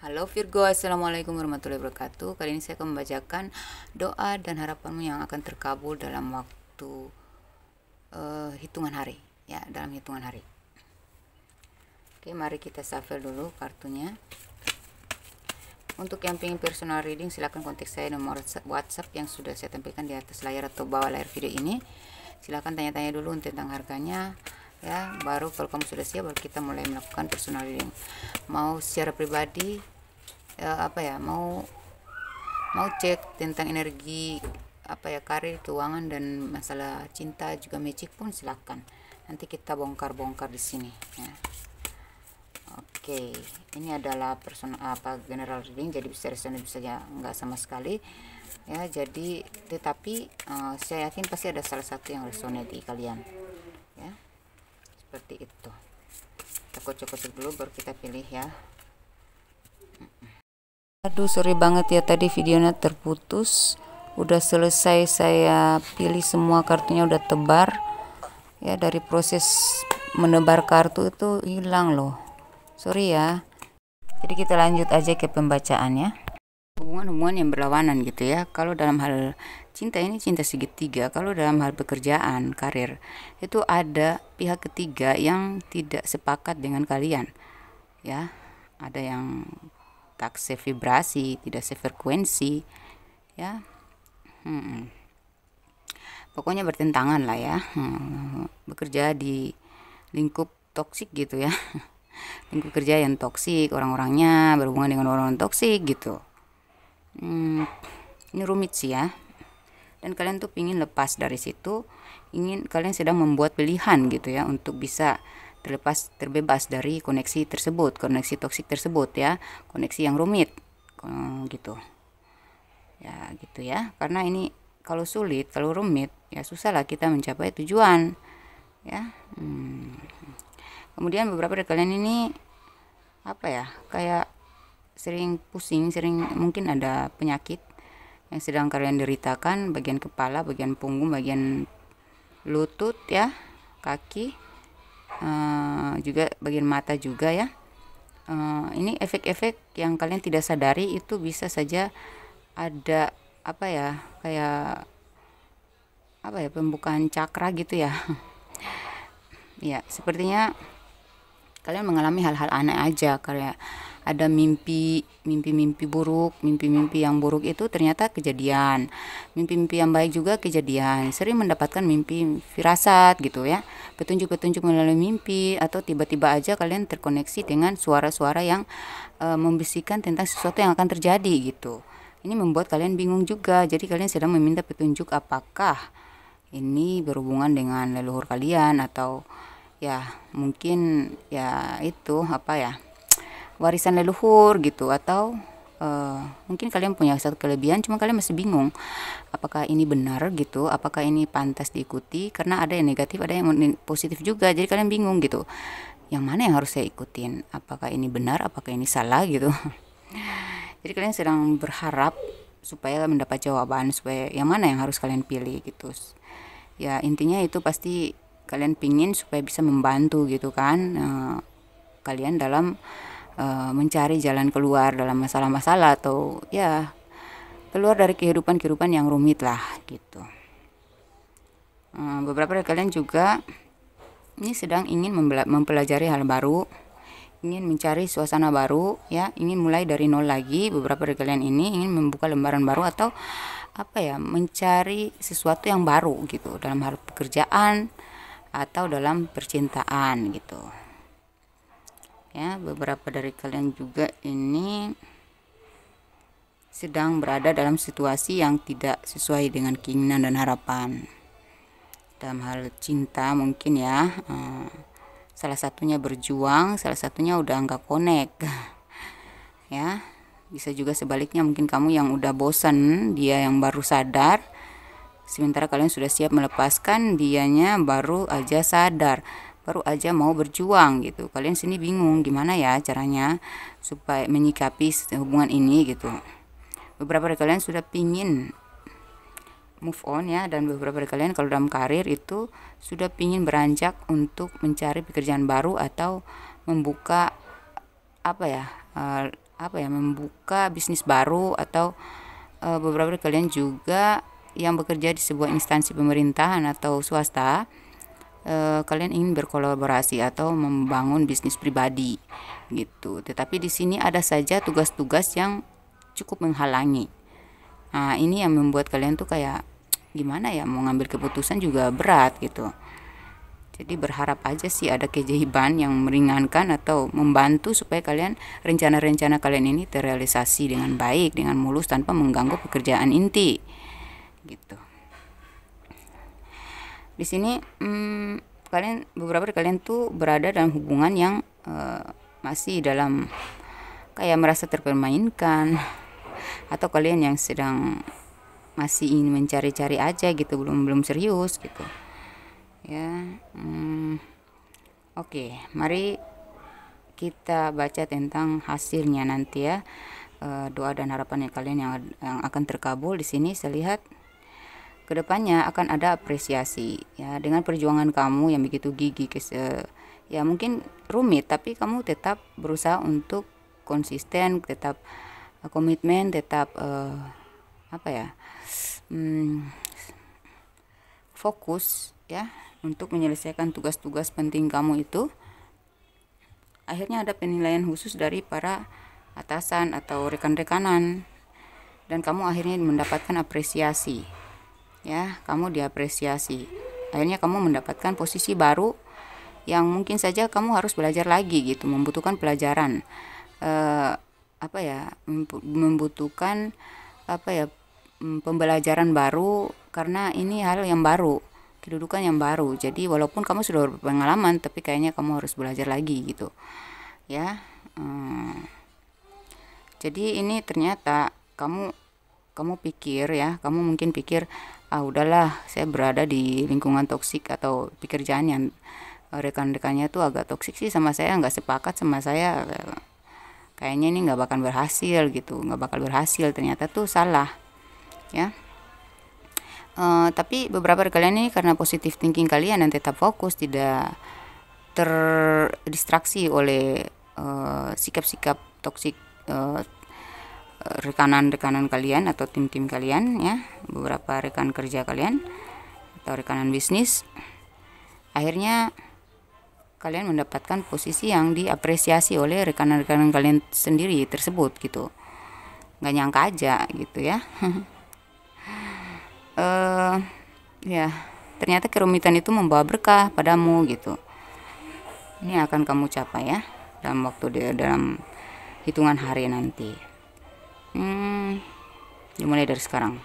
Halo Virgo, Assalamualaikum warahmatullahi wabarakatuh. Kali ini saya akan membacakan doa dan harapanmu yang akan terkabul dalam waktu hitungan hari, ya, dalam hitungan hari. Oke, mari kita shuffle dulu kartunya. Untuk yang ingin personal reading, silahkan kontak saya nomor WhatsApp yang sudah saya tampilkan di atas layar atau bawah layar video ini. Silahkan tanya-tanya dulu tentang harganya, ya. Baru kalau kamu sudah siap, baru kita mulai melakukan personal reading. Mau secara pribadi, mau cek tentang energi karir, keuangan, dan masalah cinta juga magic pun silakan. Nanti kita bongkar-bongkar di sini, ya. Oke, ini adalah general reading, jadi bisa resonate bisa ya enggak sama sekali, ya. Jadi tetapi saya yakin pasti ada salah satu yang resonate di kalian, ya, seperti itu. Kita kocok-kocok dulu baru kita pilih, ya. Aduh, sorry banget ya, tadi videonya terputus. Udah selesai saya pilih semua kartunya, udah tebar, ya. Dari proses menebar kartu itu hilang loh, sorry ya. Jadi kita lanjut aja ke pembacaannya. Hubungan-hubungan yang berlawanan gitu ya. Kalau dalam hal cinta, ini cinta segitiga. Kalau dalam hal pekerjaan, karir, itu ada pihak ketiga yang tidak sepakat dengan kalian, ya. Ada yang tak sevibrasi, tidak sefrekuensi, ya. Pokoknya bertentangan lah ya. Bekerja di lingkup toksik gitu ya. Lingkup kerja yang toksik, orang-orangnya berhubungan dengan orang-orang toksik gitu. Ini rumit sih ya. Dan kalian tuh pingin lepas dari situ, kalian sedang membuat pilihan gitu ya, untuk bisa terbebas dari koneksi tersebut, koneksi toksik tersebut, ya, koneksi yang rumit gitu ya, gitu ya. Karena ini kalau sulit, kalau rumit, ya susah lah kita mencapai tujuan, ya. Kemudian beberapa dari kalian ini kayak sering pusing, mungkin ada penyakit yang sedang kalian deritakan, bagian kepala, bagian punggung, bagian lutut, ya, kaki, juga bagian mata juga, ya. Ini efek-efek yang kalian tidak sadari, itu bisa saja ada pembukaan cakra gitu ya. Ya, sepertinya kalian mengalami hal-hal aneh aja, kayak ada mimpi buruk, mimpi yang buruk itu ternyata kejadian, mimpi yang baik juga kejadian. Sering mendapatkan mimpi firasat gitu ya, petunjuk-petunjuk melalui mimpi, atau tiba-tiba aja kalian terkoneksi dengan suara-suara yang membisikkan tentang sesuatu yang akan terjadi gitu. Ini membuat kalian bingung juga, jadi kalian sedang meminta petunjuk apakah ini berhubungan dengan leluhur kalian, atau ya mungkin ya itu warisan leluhur gitu, atau mungkin kalian punya satu kelebihan, cuma kalian masih bingung apakah ini benar gitu, apakah ini pantas diikuti, karena ada yang negatif, ada yang positif juga. Jadi kalian bingung gitu, yang mana yang harus saya ikutin, apakah ini benar, apakah ini salah gitu. Jadi kalian sedang berharap supaya mendapat jawaban, supaya yang mana yang harus kalian pilih gitu. Ya intinya itu pasti kalian pingin supaya bisa membantu gitu kan, kalian dalam mencari jalan keluar dalam masalah-masalah, atau ya keluar dari kehidupan yang rumit lah gitu. Beberapa dari kalian juga ini sedang ingin mempelajari hal baru, ingin mencari suasana baru, ya, ingin mulai dari nol lagi. Beberapa dari kalian ini ingin membuka lembaran baru, atau mencari sesuatu yang baru gitu dalam hal pekerjaan atau dalam percintaan gitu. Ya, beberapa dari kalian juga ini sedang berada dalam situasi yang tidak sesuai dengan keinginan dan harapan. Dalam hal cinta mungkin ya, salah satunya berjuang, salah satunya udah nggak connect. Ya, bisa juga sebaliknya, mungkin kamu yang udah bosan, dia yang baru sadar, sementara kalian sudah siap melepaskan, dianya baru aja sadar, baru aja mau berjuang gitu. Kalian sini bingung gimana ya caranya supaya menyikapi hubungan ini gitu. Beberapa dari kalian sudah pingin move on, ya, dan beberapa dari kalian kalau dalam karir itu sudah pingin beranjak untuk mencari pekerjaan baru, atau membuka apa ya, membuka bisnis baru, atau beberapa dari kalian juga yang bekerja di sebuah instansi pemerintahan atau swasta, kalian ingin berkolaborasi atau membangun bisnis pribadi gitu. Tetapi di sini ada saja tugas-tugas yang cukup menghalangi. Nah, ini yang membuat kalian tuh kayak gimana ya, mau ngambil keputusan juga berat gitu. Jadi berharap aja sih ada keajaiban yang meringankan atau membantu supaya kalian, rencana-rencana kalian ini terrealisasi dengan baik, dengan mulus, tanpa mengganggu pekerjaan inti gitu. Di sini beberapa dari kalian tuh berada dalam hubungan yang masih dalam kayak merasa terpermainkan, atau kalian yang sedang masih ingin mencari-cari aja gitu, belum serius gitu ya. Oke, mari kita baca tentang hasilnya nanti ya. Doa dan harapannya kalian yang akan terkabul. Di sini saya lihat kedepannya akan ada apresiasi ya, dengan perjuangan kamu yang begitu gigih, ya mungkin rumit, tapi kamu tetap berusaha untuk konsisten, tetap komitmen, tetap apa ya, fokus ya untuk menyelesaikan tugas-tugas penting kamu itu. Akhirnya ada penilaian khusus dari para atasan atau rekan-rekanan, dan kamu akhirnya mendapatkan apresiasi ya, kamu diapresiasi. Akhirnya kamu mendapatkan posisi baru yang mungkin saja kamu harus belajar lagi gitu, membutuhkan pelajaran, apa ya, membutuhkan apa ya, pembelajaran baru, karena ini hal yang baru, kedudukan yang baru. Jadi walaupun kamu sudah berpengalaman, tapi kayaknya kamu harus belajar lagi gitu ya. Jadi ini ternyata kamu pikir ya, kamu mungkin pikir, udahlah saya berada di lingkungan toksik atau pekerjaan yang rekan-rekannya tuh agak toksik sih sama saya, nggak sepakat sama saya, kayaknya ini nggak bakal berhasil gitu, nggak bakal berhasil. Ternyata tuh salah ya. Tapi beberapa dari kalian ini karena positive thinking kalian dan tetap fokus, tidak terdistraksi oleh sikap-sikap toksik rekanan-rekanan kalian atau tim-tim kalian ya, beberapa rekan kerja kalian atau rekanan bisnis. Akhirnya kalian mendapatkan posisi yang diapresiasi oleh rekanan-rekanan kalian sendiri tersebut gitu. Nggak nyangka aja gitu ya. Ya ternyata kerumitan itu membawa berkah padamu gitu. Ini akan kamu capai ya dalam dalam hitungan hari nanti. Dimulai dari sekarang.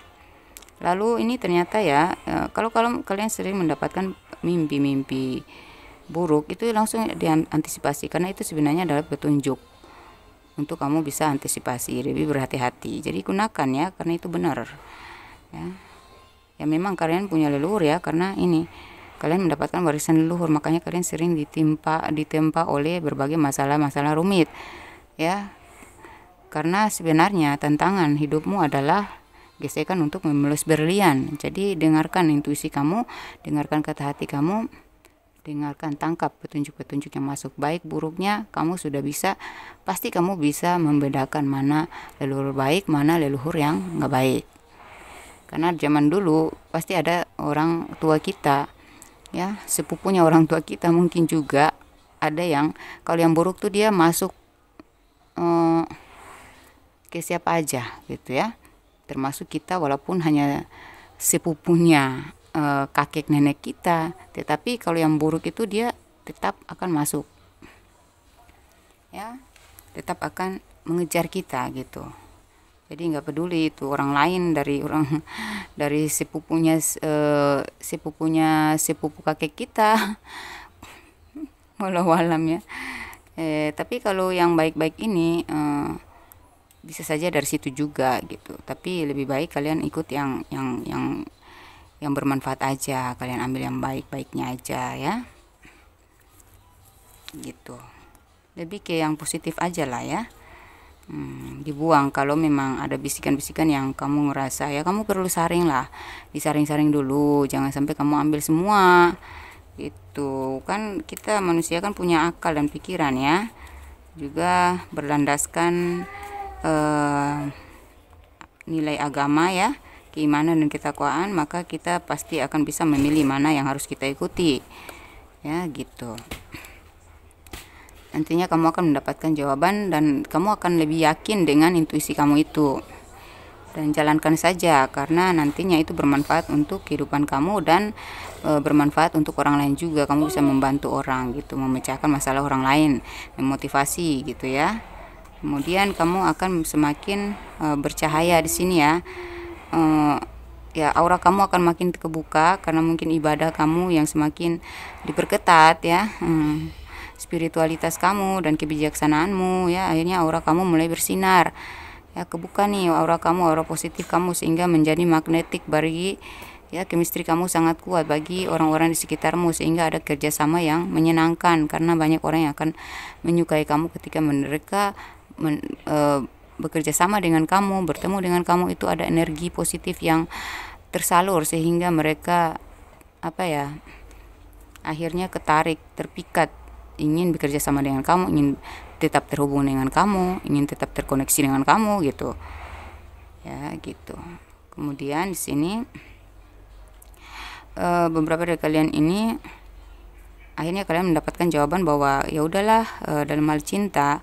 Lalu ini ternyata ya, kalau kalian sering mendapatkan mimpi-mimpi buruk, itu langsung diantisipasi, karena itu sebenarnya adalah petunjuk untuk kamu bisa antisipasi, lebih berhati-hati. Jadi gunakan ya, karena itu benar ya. Ya memang kalian punya leluhur ya, karena ini kalian mendapatkan warisan leluhur, makanya kalian sering ditempa oleh berbagai masalah-masalah rumit ya. Karena sebenarnya tantangan hidupmu adalah gesekan untuk memelus berlian. Jadi dengarkan intuisi kamu, dengarkan kata hati kamu, dengarkan, tangkap petunjuk-petunjuk yang masuk, baik buruknya kamu sudah bisa, pasti kamu bisa membedakan mana leluhur baik, mana leluhur yang nggak baik. Karena zaman dulu pasti ada orang tua kita ya, sepupunya orang tua kita, mungkin juga ada yang kalau yang buruk tuh dia masuk ke siapa aja gitu ya, termasuk kita, walaupun hanya sepupunya kakek nenek kita, tetapi kalau yang buruk itu dia tetap akan masuk ya, tetap akan mengejar kita gitu. Jadi nggak peduli itu orang lain, dari sepupunya sepupu kakek kita walau alam ya. Tapi kalau yang baik-baik ini bisa saja dari situ juga gitu. Tapi lebih baik kalian ikut yang bermanfaat aja, kalian ambil yang baik-baiknya aja ya. Gitu. Lebih ke yang positif aja lah ya. Dibuang kalau memang ada bisikan-bisikan yang kamu ngerasa ya, kamu perlu saring lah, disaring-saring dulu, jangan sampai kamu ambil semua. Itu kan kita manusia kan punya akal dan pikiran ya, juga berlandaskan nilai agama ya, keimanan dan ketakwaan, maka kita pasti akan bisa memilih mana yang harus kita ikuti ya gitu. Nantinya kamu akan mendapatkan jawaban dan kamu akan lebih yakin dengan intuisi kamu itu, dan jalankan saja karena nantinya itu bermanfaat untuk kehidupan kamu dan bermanfaat untuk orang lain juga. Kamu bisa membantu orang gitu, memecahkan masalah orang lain, memotivasi gitu ya. Kemudian kamu akan semakin bercahaya di sini ya. Ya, aura kamu akan makin kebuka karena mungkin ibadah kamu yang semakin diperketat ya. Spiritualitas kamu dan kebijaksanaanmu ya, akhirnya aura kamu mulai bersinar ya, kebuka nih aura kamu, aura positif kamu, sehingga menjadi magnetik bagi ya, chemistry kamu sangat kuat bagi orang-orang di sekitarmu, sehingga ada kerjasama yang menyenangkan karena banyak orang yang akan menyukai kamu ketika mereka bekerja sama dengan kamu, bertemu dengan kamu. Itu ada energi positif yang tersalur sehingga mereka akhirnya ketarik, terpikat, ingin bekerja sama dengan kamu, ingin tetap terhubung dengan kamu, ingin tetap terkoneksi dengan kamu gitu ya gitu. Kemudian di sini beberapa dari kalian ini akhirnya kalian mendapatkan jawaban bahwa ya udahlah, dalam hal cinta,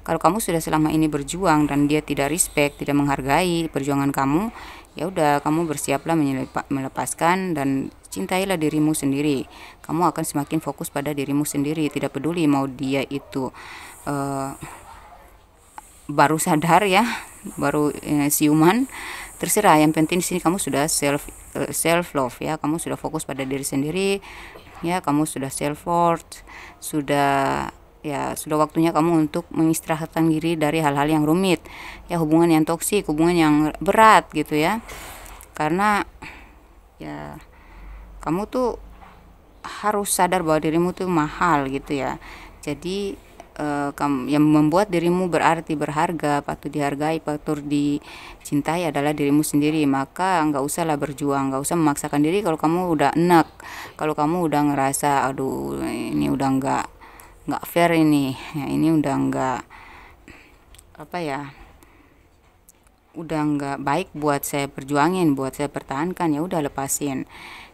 kalau kamu sudah selama ini berjuang dan dia tidak respect, tidak menghargai perjuangan kamu, ya udah, kamu bersiaplah melepaskan dan cintailah dirimu sendiri. Kamu akan semakin fokus pada dirimu sendiri, tidak peduli mau dia itu baru sadar ya, baru siuman, terserah. Yang penting di sini kamu sudah self love ya, kamu sudah fokus pada diri sendiri ya, kamu sudah self worth, sudah waktunya kamu untuk mengistirahatkan diri dari hal-hal yang rumit ya, hubungan yang toksik, hubungan yang berat gitu ya. Karena ya kamu tuh harus sadar bahwa dirimu tuh mahal gitu ya. Jadi yang membuat dirimu berarti, berharga, patut dihargai, patut dicintai adalah dirimu sendiri. Maka nggak usahlah berjuang, nggak usah memaksakan diri kalau kamu udah enak, kalau kamu udah ngerasa aduh ini udah nggak fair ini ya, ini udah nggak udah nggak baik buat saya perjuangin, buat saya pertahankan, ya udah lepasin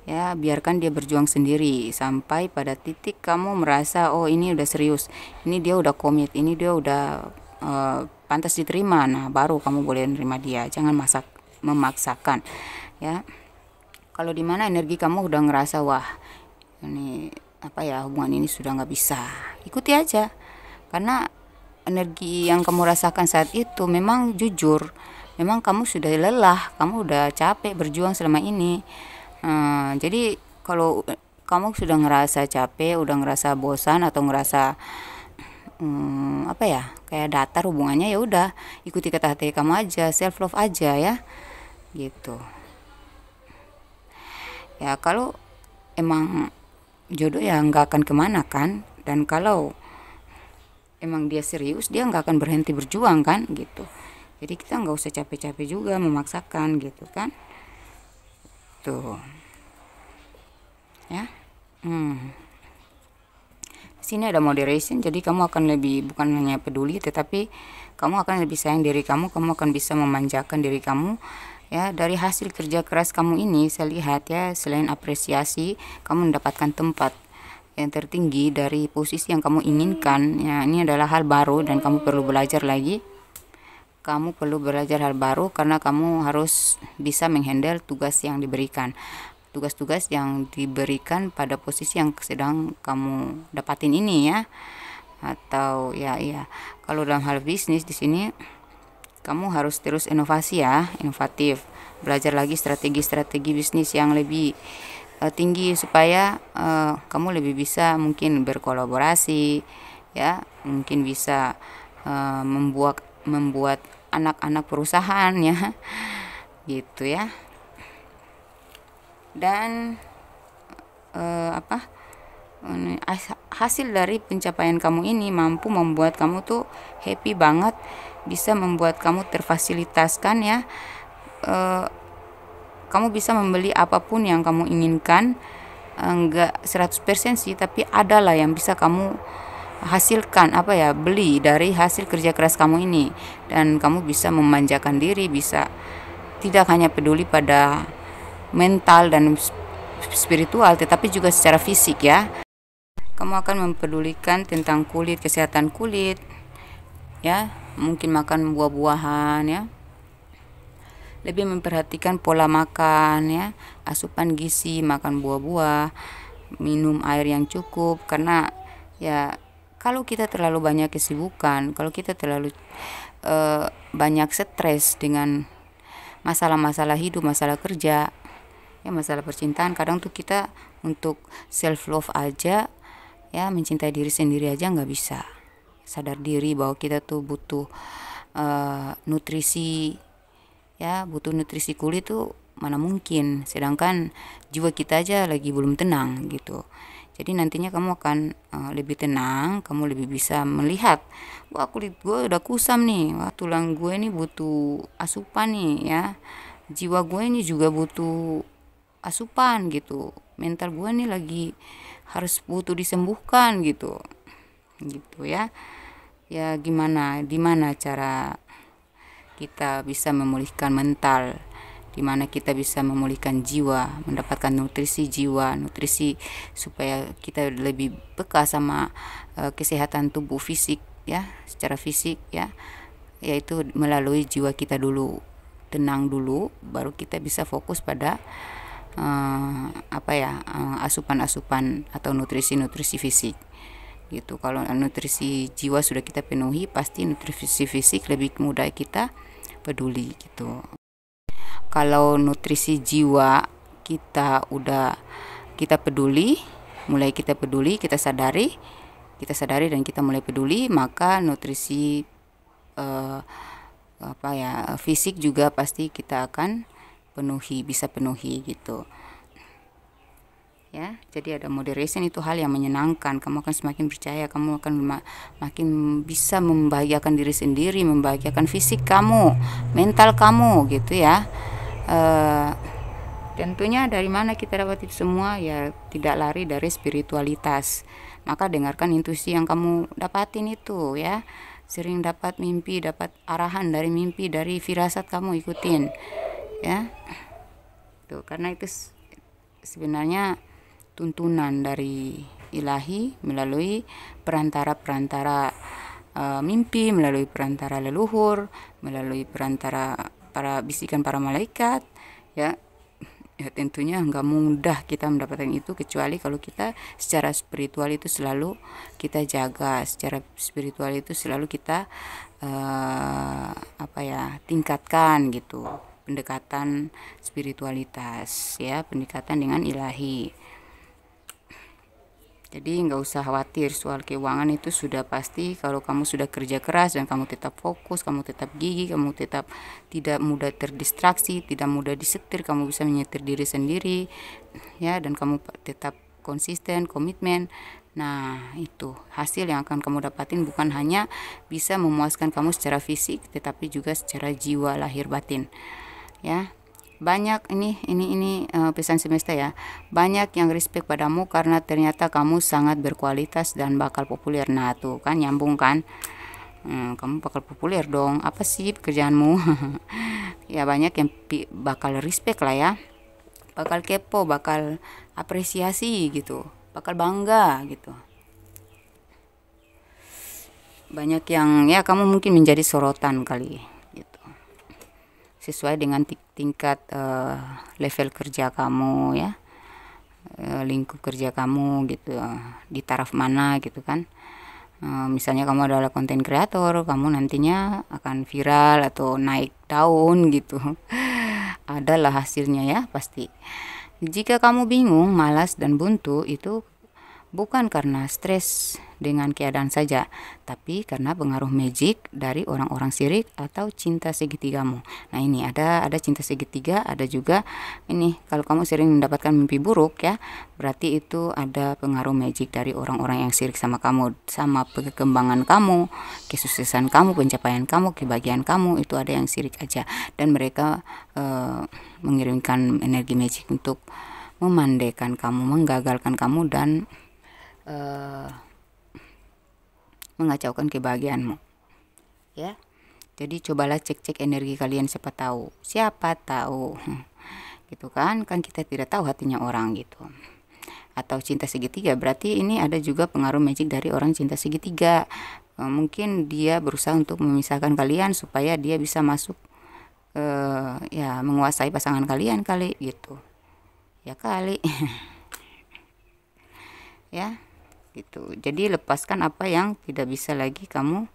ya, biarkan dia berjuang sendiri sampai pada titik kamu merasa oh ini udah serius, ini dia udah komit, ini dia udah pantas diterima, nah baru kamu boleh nerima dia. Jangan memaksakan ya. Kalau dimana energi kamu udah ngerasa wah ini hubungan ini sudah nggak bisa, ikuti aja, karena energi yang kamu rasakan saat itu memang jujur, memang kamu sudah lelah, kamu udah capek berjuang selama ini. Jadi kalau kamu sudah ngerasa capek, udah ngerasa bosan atau ngerasa kayak datar hubungannya, ya udah ikuti kata hati kamu aja, self love aja ya gitu ya. Kalau emang jodoh ya nggak akan kemana kan, dan kalau emang dia serius dia nggak akan berhenti berjuang kan gitu. Jadi kita nggak usah capek-capek juga memaksakan gitu kan tuh ya. Sini ada moderation, jadi kamu akan lebih, bukan hanya peduli, tetapi kamu akan lebih sayang diri kamu akan bisa memanjakan diri kamu ya. Dari hasil kerja keras kamu ini saya lihat ya, selain apresiasi, kamu mendapatkan tempat yang tertinggi dari posisi yang kamu inginkan ya. Ini adalah hal baru dan kamu perlu belajar lagi. Kamu perlu belajar hal baru karena kamu harus bisa menghandle tugas yang diberikan, tugas-tugas yang diberikan pada posisi yang sedang kamu dapatin ini ya. Atau ya kalau dalam hal bisnis di sini kamu harus terus inovasi ya, inovatif, belajar lagi strategi-strategi bisnis yang lebih tinggi supaya kamu lebih bisa mungkin berkolaborasi ya, mungkin bisa membuat anak-anak perusahaan ya gitu ya. Dan hasil dari pencapaian kamu ini mampu membuat kamu tuh happy banget, bisa membuat kamu terfasilitaskan ya. Kamu bisa membeli apapun yang kamu inginkan, enggak 100% sih, tapi adalah yang bisa kamu hasilkan beli dari hasil kerja keras kamu ini, dan kamu bisa memanjakan diri, bisa tidak hanya peduli pada mental dan spiritual tetapi juga secara fisik ya. Kamu akan mempedulikan tentang kulit, kesehatan kulit ya, mungkin makan buah-buahan ya, lebih memperhatikan pola makan ya, asupan gizi, makan buah-buah, minum air yang cukup. Karena ya kalau kita terlalu banyak kesibukan, kalau kita terlalu banyak stres dengan masalah-masalah hidup, masalah kerja ya, masalah percintaan, kadang tuh kita untuk self love aja ya, mencintai diri sendiri aja nggak bisa. Sadar diri bahwa kita tuh butuh nutrisi ya, butuh nutrisi kulit tuh mana mungkin, sedangkan jiwa kita aja lagi belum tenang gitu. Jadi nantinya kamu akan lebih tenang, kamu lebih bisa melihat, wah kulit gue udah kusam nih, wah tulang gue ini butuh asupan nih ya, jiwa gue ini juga butuh asupan gitu, mental gue nih lagi harus butuh disembuhkan gitu ya. Ya dimana cara kita bisa memulihkan mental, dimana kita bisa memulihkan jiwa, mendapatkan nutrisi jiwa, nutrisi supaya kita lebih peka sama kesehatan tubuh fisik ya, secara fisik ya, yaitu melalui jiwa kita dulu, tenang dulu, baru kita bisa fokus pada asupan-asupan atau nutrisi-nutrisi fisik gitu. Kalau nutrisi jiwa sudah kita penuhi, pasti nutrisi fisik lebih mudah kita peduli gitu. Kalau nutrisi jiwa kita peduli, mulai kita peduli, kita sadari dan kita mulai peduli, maka nutrisi fisik juga pasti kita akan bisa penuhi gitu ya. Jadi ada moderation, itu hal yang menyenangkan. Kamu akan semakin percaya, kamu akan makin bisa membahagiakan diri sendiri, membahagiakan fisik kamu, mental kamu gitu ya. Tentunya dari mana kita dapat itu semua ya, tidak lari dari spiritualitas. Maka dengarkan intuisi yang kamu dapatin itu ya. Sering dapat mimpi, dapat arahan dari mimpi, dari firasat, kamu ikutin ya. Tuh, karena itu sebenarnya tuntunan dari ilahi melalui perantara mimpi, melalui perantara leluhur, melalui perantara bisikan para malaikat ya. Ya tentunya nggak mudah kita mendapatkan itu, kecuali kalau kita secara spiritual itu selalu kita jaga, secara spiritual itu selalu kita tingkatkan gitu, pendekatan spiritualitas ya, pendekatan dengan ilahi. Jadi nggak usah khawatir soal keuangan, itu sudah pasti. Kalau kamu sudah kerja keras dan kamu tetap fokus, kamu tetap gigih, kamu tetap tidak mudah terdistraksi, tidak mudah disetir, kamu bisa menyetir diri sendiri ya, dan kamu tetap konsisten, komitmen. Nah itu hasil yang akan kamu dapatin, bukan hanya bisa memuaskan kamu secara fisik, tetapi juga secara jiwa, lahir batin ya. Banyak ini pesan semesta ya, banyak yang respect padamu karena ternyata kamu sangat berkualitas dan bakal populer. Nah tuh kan nyambung kan, kamu bakal populer dong, apa sih pekerjaanmu ya, banyak yang bakal respect lah ya, bakal kepo, bakal apresiasi gitu, bakal bangga gitu. Banyak yang ya, kamu mungkin menjadi sorotan kali gitu, sesuai dengan tingkat level kerja kamu ya, lingkup kerja kamu gitu, di taraf mana gitu kan. Misalnya kamu adalah konten kreator, kamu nantinya akan viral atau naik daun gitu adalah hasilnya ya pasti. Jika kamu bingung, malas dan buntu, itu bukan karena stres dengan keadaan saja, tapi karena pengaruh magic dari orang-orang sirik atau cinta segitigamu. Nah ini ada cinta segitiga, ada juga ini, kalau kamu sering mendapatkan mimpi buruk ya, berarti itu ada pengaruh magic dari orang-orang yang sirik sama kamu, sama perkembangan kamu, kesuksesan kamu, pencapaian kamu, kebahagiaan kamu, itu ada yang sirik aja, dan mereka mengirimkan energi magic untuk memandaikan kamu, menggagalkan kamu, dan mengacaukan kebahagiaanmu, ya. Jadi cobalah cek-cek energi kalian, siapa tahu gitu kan kita tidak tahu hatinya orang gitu. Atau cinta segitiga, berarti ini ada juga pengaruh magic dari orang cinta segitiga. Mungkin dia berusaha untuk memisahkan kalian supaya dia bisa masuk ya menguasai pasangan kalian kali gitu ya kali. Ya gitu. Jadi lepaskan apa yang tidak bisa lagi kamu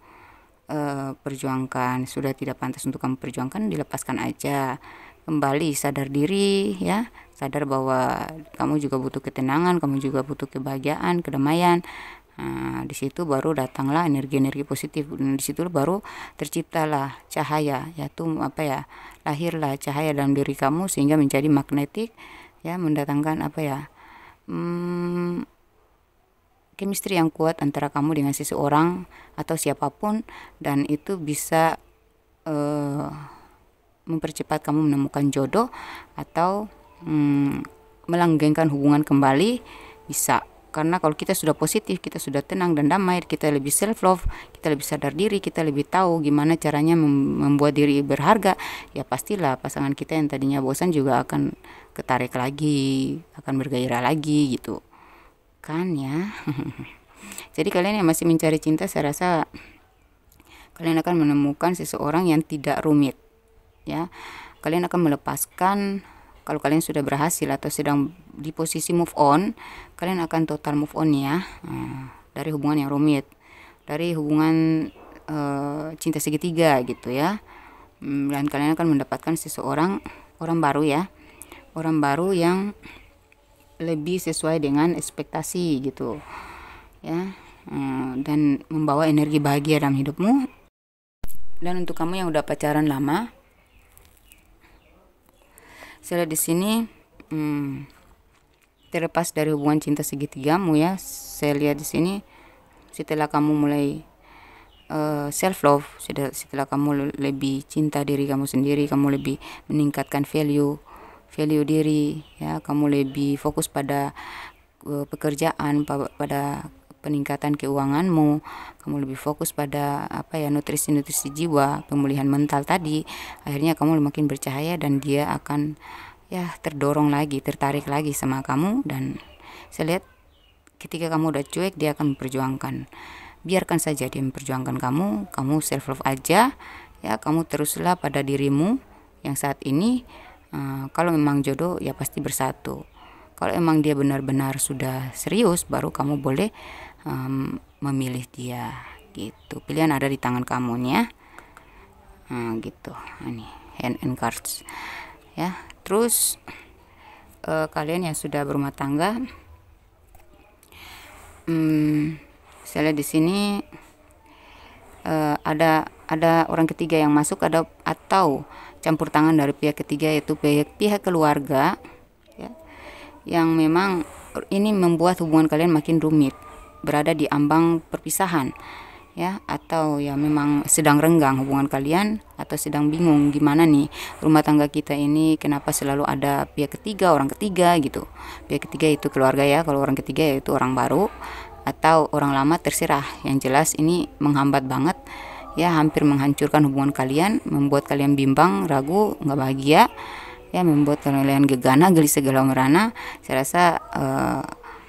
perjuangkan, sudah tidak pantas untuk kamu perjuangkan, dilepaskan aja. Kembali sadar diri, ya, sadar bahwa kamu juga butuh ketenangan, kamu juga butuh kebahagiaan, kedamaian. Nah, di situ baru datanglah energi-energi positif. Dan di situ baru terciptalah cahaya, yaitu lahirlah cahaya dalam diri kamu sehingga menjadi magnetik, ya, mendatangkan chemistry yang kuat antara kamu dengan seseorang atau siapapun, dan itu bisa mempercepat kamu menemukan jodoh atau melanggengkan hubungan kembali, bisa. Karena kalau kita sudah positif, kita sudah tenang dan damai, kita lebih self love, kita lebih sadar diri, kita lebih tahu gimana caranya membuat diri berharga, ya pastilah pasangan kita yang tadinya bosan juga akan ketarik lagi, akan bergairah lagi gitu kan, ya. Jadi kalian yang masih mencari cinta, saya rasa kalian akan menemukan seseorang yang tidak rumit, ya. Kalian akan melepaskan, kalau kalian sudah berhasil atau sedang di posisi move on, kalian akan total move on, ya, dari hubungan yang rumit, dari hubungan cinta segitiga gitu, ya. Dan kalian akan mendapatkan seseorang, orang baru, ya, orang baru yang lebih sesuai dengan ekspektasi gitu, ya, dan membawa energi bahagia dalam hidupmu. Dan untuk kamu yang udah pacaran lama, saya lihat di sini terlepas dari hubungan cinta segitigamu, ya, saya lihat di sini setelah kamu mulai self love, setelah kamu lebih cinta diri kamu sendiri, kamu lebih meningkatkan value diri, ya, kamu lebih fokus pada pekerjaan, pada peningkatan keuanganmu, kamu lebih fokus pada nutrisi jiwa, pemulihan mental tadi, akhirnya kamu makin bercahaya dan dia akan, ya, terdorong lagi, tertarik lagi sama kamu. Dan saya lihat ketika kamu udah cuek, dia akan memperjuangkan. Biarkan saja dia memperjuangkan kamu self love aja, ya, kamu teruslah pada dirimu yang saat ini. Kalau memang jodoh, ya pasti bersatu. Kalau emang dia benar-benar sudah serius, baru kamu boleh memilih dia gitu. Pilihan ada di tangan kamu, ya. Gitu. Ini hand and cards, ya. Terus kalian yang sudah berumah tangga, saya lihat di sini ada orang ketiga yang masuk, atau campur tangan dari pihak ketiga, yaitu pihak keluarga, ya, yang memang ini membuat hubungan kalian makin rumit, berada di ambang perpisahan, ya, atau ya memang sedang renggang hubungan kalian, atau sedang bingung gimana nih rumah tangga kita ini, kenapa selalu ada pihak ketiga, orang ketiga gitu. Pihak ketiga itu keluarga, ya, kalau orang ketiga yaitu orang baru atau orang lama, terserah. Yang jelas ini menghambat banget, ya, hampir menghancurkan hubungan kalian, membuat kalian bimbang, ragu, nggak bahagia, ya, membuat kalian gegana, gelisah, galau, merana. Saya rasa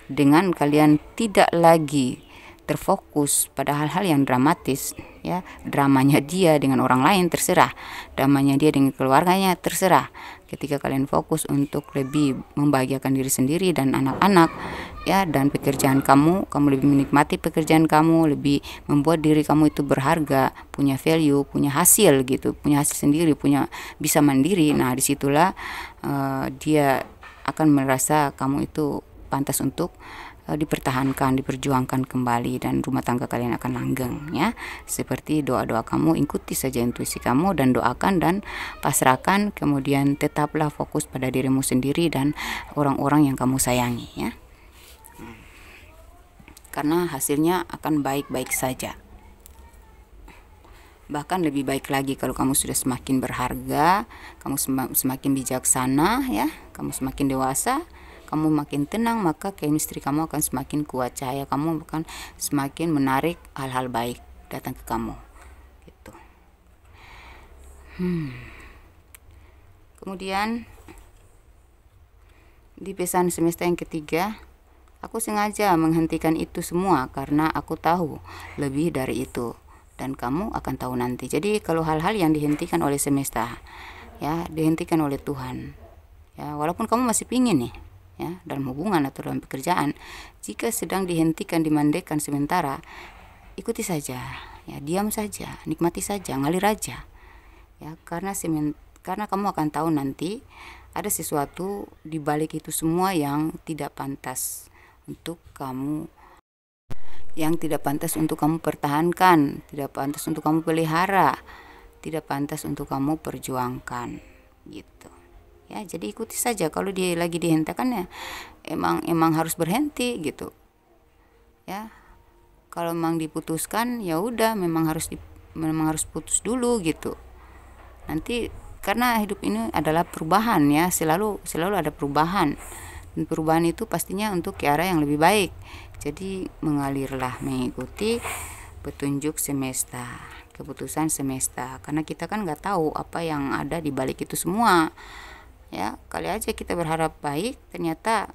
dengan kalian tidak lagi terfokus pada hal-hal yang dramatis, ya, dramanya dia dengan orang lain terserah, dramanya dia dengan keluarganya terserah. Ketika kalian fokus untuk lebih membahagiakan diri sendiri dan anak-anak, ya, dan pekerjaan kamu lebih menikmati pekerjaan kamu, lebih membuat diri kamu itu berharga, punya value, punya hasil gitu, punya hasil sendiri, bisa mandiri. Nah, disitulah dia akan merasa kamu itu pantas untuk dipertahankan, diperjuangkan kembali, dan rumah tangga kalian akan langgeng, ya. Seperti doa-doa kamu, ikuti saja intuisi kamu dan doakan dan pasrahkan, kemudian tetaplah fokus pada dirimu sendiri dan orang-orang yang kamu sayangi, ya. Karena hasilnya akan baik-baik saja. Bahkan lebih baik lagi kalau kamu sudah semakin berharga, kamu semakin bijaksana, ya, kamu semakin dewasa, kamu makin tenang, maka chemistry kamu akan semakin kuat, cahaya kamu akan semakin menarik hal-hal baik datang ke kamu gitu. Kemudian di pesan semesta yang ketiga, aku sengaja menghentikan itu semua karena aku tahu lebih dari itu, dan kamu akan tahu nanti. Jadi kalau hal-hal yang dihentikan oleh semesta, ya, dihentikan oleh Tuhan, ya, walaupun kamu masih pingin nih, ya, dalam hubungan atau dalam pekerjaan, jika sedang dihentikan, dimandekan sementara, ikuti saja, ya, diam saja, nikmati saja, ngalir aja, ya, karena kamu akan tahu nanti ada sesuatu di balik itu semua yang tidak pantas untuk kamu, pertahankan, tidak pantas untuk kamu pelihara, tidak pantas untuk kamu perjuangkan gitu. Ya, jadi ikuti saja. Kalau dia lagi dihentikan, ya emang harus berhenti gitu. Ya. Kalau memang diputuskan, ya udah, memang harus putus dulu gitu. Nanti karena hidup ini adalah perubahan, ya, selalu ada perubahan. Dan perubahan itu pastinya untuk ke arah yang lebih baik. Jadi mengalirlah, mengikuti petunjuk semesta, keputusan semesta. Karena kita kan nggak tahu apa yang ada di balik itu semua. Ya, kali aja kita berharap baik, ternyata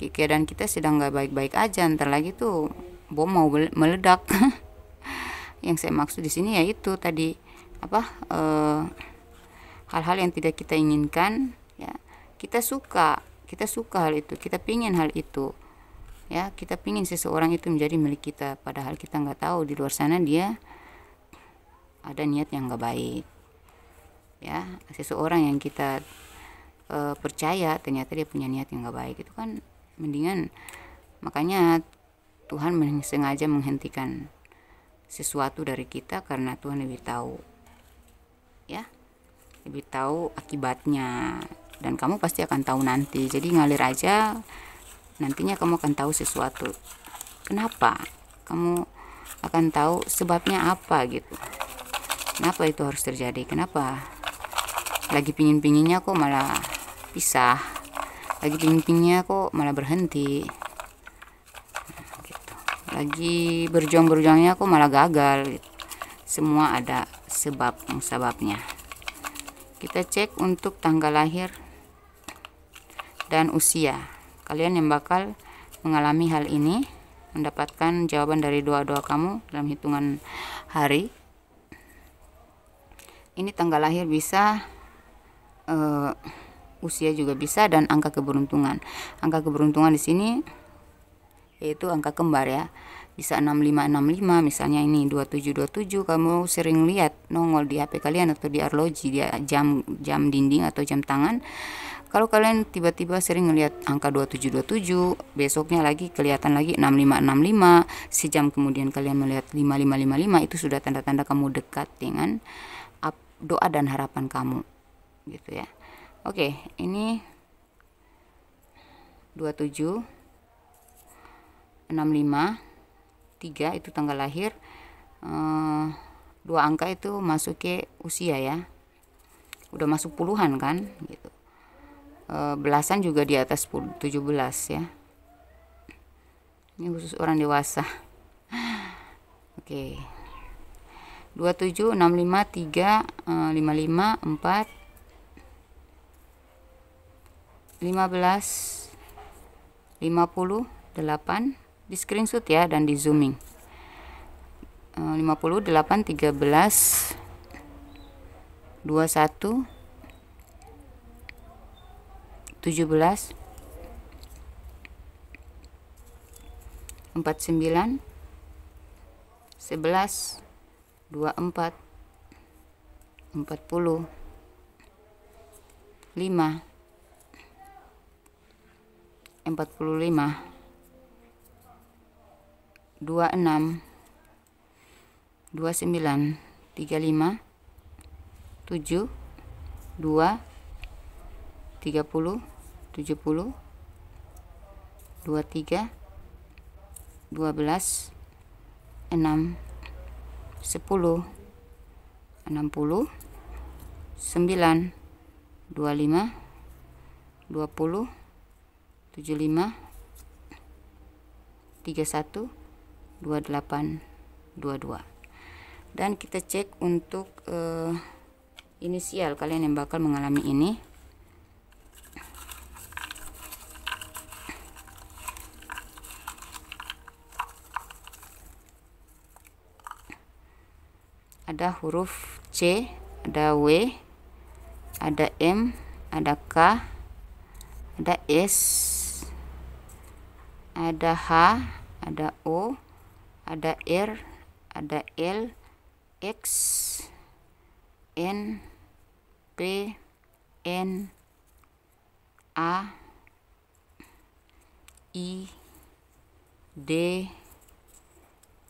keadaan kita sedang nggak baik-baik aja, ntar lagi tuh bom mau meledak. Yang saya maksud di sini ya itu tadi, hal-hal yang tidak kita inginkan, ya, kita suka hal itu, kita pingin hal itu, ya, kita pingin seseorang itu menjadi milik kita, padahal kita nggak tahu di luar sana dia ada niat yang nggak baik, ya. Seseorang yang kita percaya ternyata dia punya niat yang nggak baik, itu kan mendingan. Makanya Tuhan sengaja menghentikan sesuatu dari kita karena Tuhan lebih tahu, ya, lebih tahu akibatnya, dan kamu pasti akan tahu nanti. Jadi ngalir aja, nantinya kamu akan tahu sesuatu. Kenapa? Kamu akan tahu sebabnya apa gitu. Kenapa itu harus terjadi? Kenapa lagi pingin-pinginnya kok malah pisah, lagi pingin-pinginnya kok malah berhenti gitu. Lagi berjuang-berjuangnya kok malah gagal gitu. Semua ada sebabnya. Kita cek untuk tanggal lahir dan usia. Kalian yang bakal mengalami hal ini mendapatkan jawaban dari doa-doa kamu dalam hitungan hari. Ini tanggal lahir bisa, usia juga bisa, dan angka keberuntungan. Angka keberuntungan di sini yaitu angka kembar, ya. Bisa 6565, misalnya ini 2727, kamu sering lihat nongol di HP kalian atau di arloji, dia jam dinding atau jam tangan. Kalau kalian tiba-tiba sering ngelihat angka 2727, besoknya lagi kelihatan lagi 6565, sejam kemudian kalian melihat 5555, itu sudah tanda-tanda kamu dekat dengan doa dan harapan kamu gitu, ya. Oke, ini 2765 3 itu tanggal lahir. Dua angka itu masuk ke usia, ya, udah masuk puluhan kan gitu. Belasan juga di atas 17, ya. Ini khusus orang dewasa. Oke. 27, 65, 3, 55, 4, 15, 50, 8, di screenshot, ya, dan di zooming. 58, 13, 21, 17, 49, 11, 24, 40, 5, 45, 26, 29, 35, 7, 2, 30, 70, 23, 12, 6, 10, 60, 9, 25, 20, 75 31 28 22. Dan kita cek untuk inisial kalian yang bakal mengalami ini. Ada huruf C, ada W, ada M, ada K, ada S, ada H, ada O, ada R, ada L, X, N, P, N, A, I, D,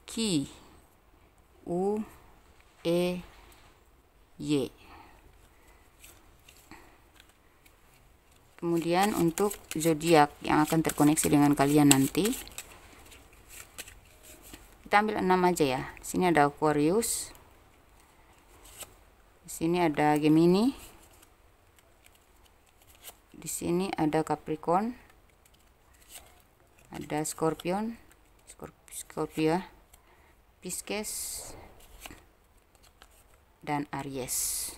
Q, U, E, Y. Kemudian untuk zodiak yang akan terkoneksi dengan kalian nanti, kita ambil 6 aja ya. Di sini ada Aquarius, di sini ada Gemini, di sini ada Capricorn, ada Scorpion, Scorpio, Pisces, dan Aries.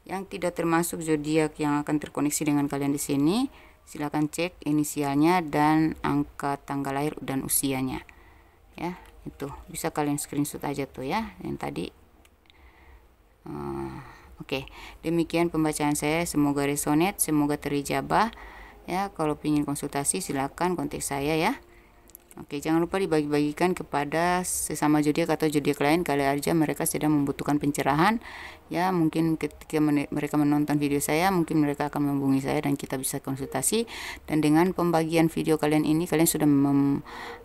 Yang tidak termasuk zodiak yang akan terkoneksi dengan kalian di sini, silakan cek inisialnya dan angka tanggal lahir dan usianya. Ya, itu bisa kalian screenshot aja tuh ya, yang tadi. Oke, demikian pembacaan saya. Semoga resonate, semoga terijabah. Ya, kalau ingin konsultasi silakan kontak saya ya. Oke, jangan lupa dibagi-bagikan kepada sesama zodiak atau zodiak lain kali aja mereka sedang membutuhkan pencerahan. Ya, mungkin ketika mereka menonton video saya, mungkin mereka akan menghubungi saya dan kita bisa konsultasi. Dan dengan pembagian video kalian ini, kalian sudah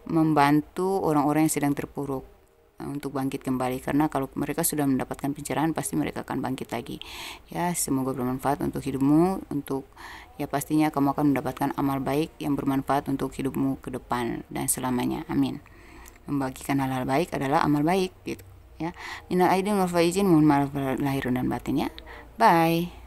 membantu orang-orang yang sedang terpuruk untuk bangkit kembali, karena kalau mereka sudah mendapatkan pencerahan pasti mereka akan bangkit lagi. Ya, semoga bermanfaat untuk hidupmu, untuk ya pastinya kamu akan mendapatkan amal baik yang bermanfaat untuk hidupmu ke depan dan selamanya. Amin. Membagikan hal-hal baik adalah amal baik gitu ya. Minal aidin wal faizin, mohon maaf lahir dan batin ya. Bye.